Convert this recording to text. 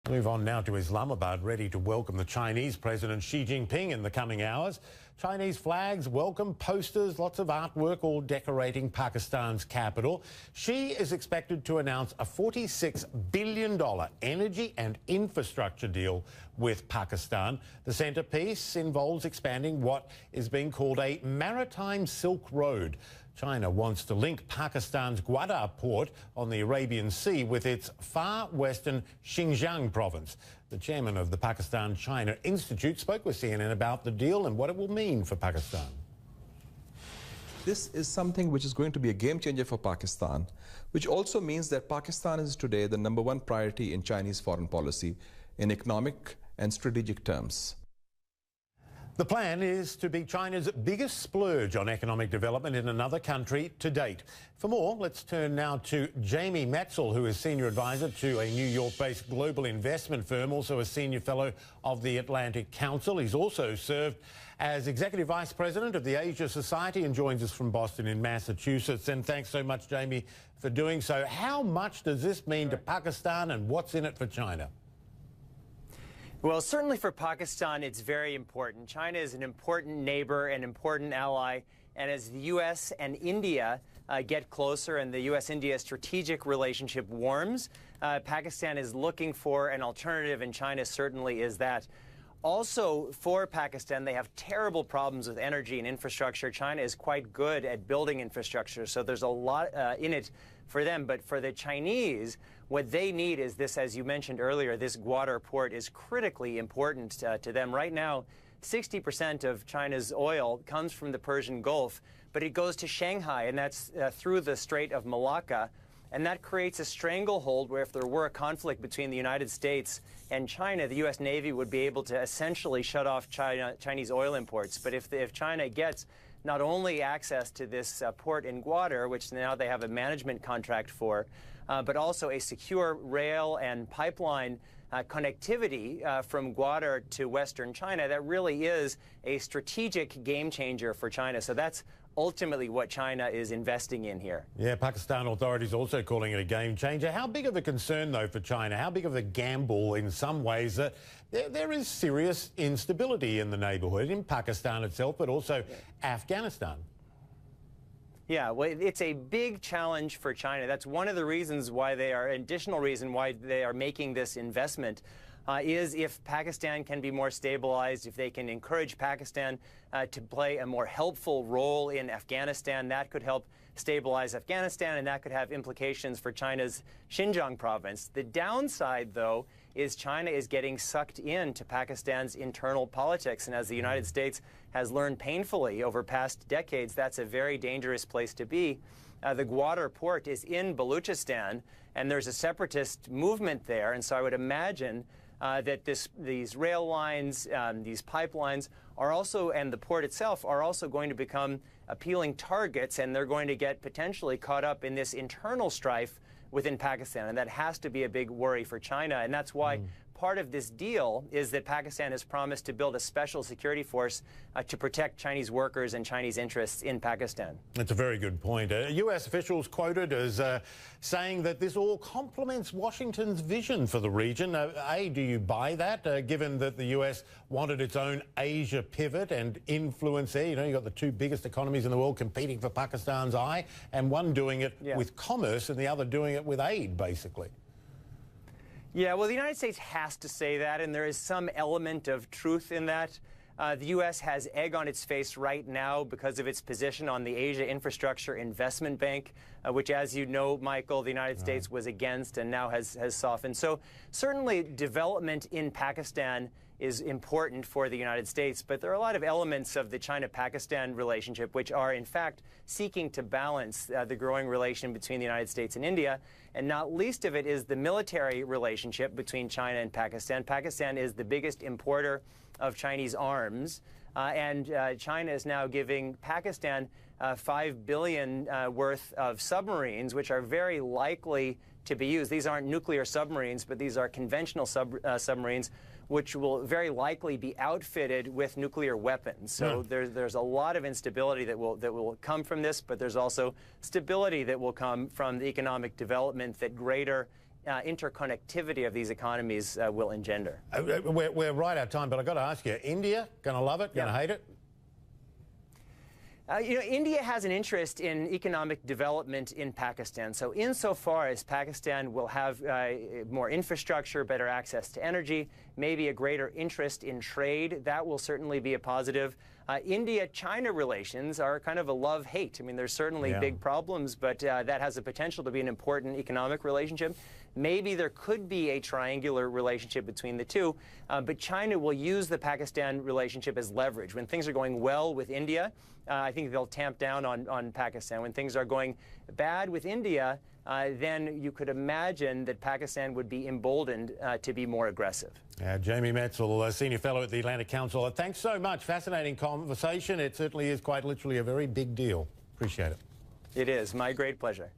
Move on now to Islamabad, ready to welcome the Chinese President Xi Jinping in the coming hours. Chinese flags, welcome posters, lots of artwork all decorating Pakistan's capital. Xi is expected to announce a $46 billion energy and infrastructure deal with Pakistan. The centrepiece involves expanding what is being called a maritime Silk Road. China wants to link Pakistan's Gwadar port on the Arabian Sea with its far western Xinjiang province. The chairman of the Pakistan-China Institute spoke with CNN about the deal and what it will mean for Pakistan. This is something which is going to be a game changer for Pakistan, which also means that Pakistan is today the #1 priority in Chinese foreign policy in economic and strategic terms. The plan is to be China's biggest splurge on economic development in another country to date. For more, let's turn now to Jamie Metzl, who is Senior Advisor to a New York-based global investment firm, also a Senior Fellow of the Atlantic Council. He's also served as Executive Vice President of the Asia Society and joins us from Boston in Massachusetts. And thanks so much, Jamie, for doing so. How much does this mean to Pakistan and what's in it for China? Well, certainly for Pakistan, it's very important. China is an important neighbor, an important ally, and as the U.S. and India get closer and the U.S.-India strategic relationship warms, Pakistan is looking for an alternative, and China certainly is that. Also, for Pakistan, they have terrible problems with energy and infrastructure. China is quite good at building infrastructure, so there's a lot in it for them. But for the Chinese, what they need is this, as you mentioned earlier, this Gwadar port is critically important to them. Right now, 60% of China's oil comes from the Persian Gulf, but it goes to Shanghai, and that's through the Strait of Malacca. And that creates a stranglehold where if there were a conflict between the United States and China, the U.S. Navy would be able to essentially shut off Chinese oil imports. But if China gets not only access to this port in Gwadar, which now they have a management contract for, but also a secure rail and pipeline connectivity from Gwadar to Western China, that really is a strategic game changer for China. So that's ultimately what China is investing in here. Yeah, Pakistan authorities also calling it a game changer. How big of a concern, though, for China? How big of a gamble in some ways that there is serious instability in the neighbourhood, in Pakistan itself, but also Afghanistan? Yeah, well, it's a big challenge for China. That's one of the reasons why additional reason why they are making this investment. Is if Pakistan can be more stabilized, if they can encourage Pakistan to play a more helpful role in Afghanistan, that could help stabilize Afghanistan, and that could have implications for China's Xinjiang province. The downside, though, is China is getting sucked into Pakistan's internal politics, and as the United States has learned painfully over past decades, that's a very dangerous place to be. The Gwadar port is in Baluchistan, and there's a separatist movement there, and so I would imagine that these rail lines, these pipelines are also, and the port itself, are also going to become appealing targets, and they're going to get potentially caught up in this internal strife within Pakistan, and that has to be a big worry for China, and that's why part of this deal is that Pakistan has promised to build a special security force to protect Chinese workers and Chinese interests in Pakistan. That's a very good point. U.S. officials quoted as saying that this all complements Washington's vision for the region. Do you buy that, given that the U.S. wanted its own Asia pivot and influence there? You know, you've got the two biggest economies in the world competing for Pakistan's eye, and one doing it with commerce and the other doing it with aid, basically. Yeah, well, the United States has to say that, and there is some element of truth in that. The U.S. has egg on its face right now because of its position on the Asia Infrastructure Investment Bank, which, as you know, Michael, the United States was against and now has softened. So certainly development in Pakistan is important for the United States, but there are a lot of elements of the China-Pakistan relationship which are, in fact, seeking to balance the growing relation between the United States and India, and not least of it is the military relationship between China and Pakistan. Pakistan is the biggest importer of Chinese arms, and China is now giving Pakistan $5 billion worth of submarines, which are very likely to be used. These aren't nuclear submarines, but these are conventional submarines, which will very likely be outfitted with nuclear weapons. So there's a lot of instability that will come from this, but there's also stability that will come from the economic development that greater interconnectivity of these economies will engender. We're right out of time, but I've got to ask you, India, going to love it, going to hate it? India has an interest in economic development in Pakistan. So insofar as Pakistan will have more infrastructure, better access to energy, maybe a greater interest in trade, that will certainly be a positive. India-China relations are kind of a love-hate. I mean, there's certainly big problems, but that has the potential to be an important economic relationship. Maybe there could be a triangular relationship between the two, but China will use the Pakistan relationship as leverage. When things are going well with India, I think they'll tamp down on Pakistan. When things are going bad with India, then you could imagine that Pakistan would be emboldened to be more aggressive. Jamie Metzl, Senior Fellow at the Atlantic Council. Thanks so much. Fascinating conversation. It certainly is quite literally a very big deal. Appreciate it. It is. My great pleasure.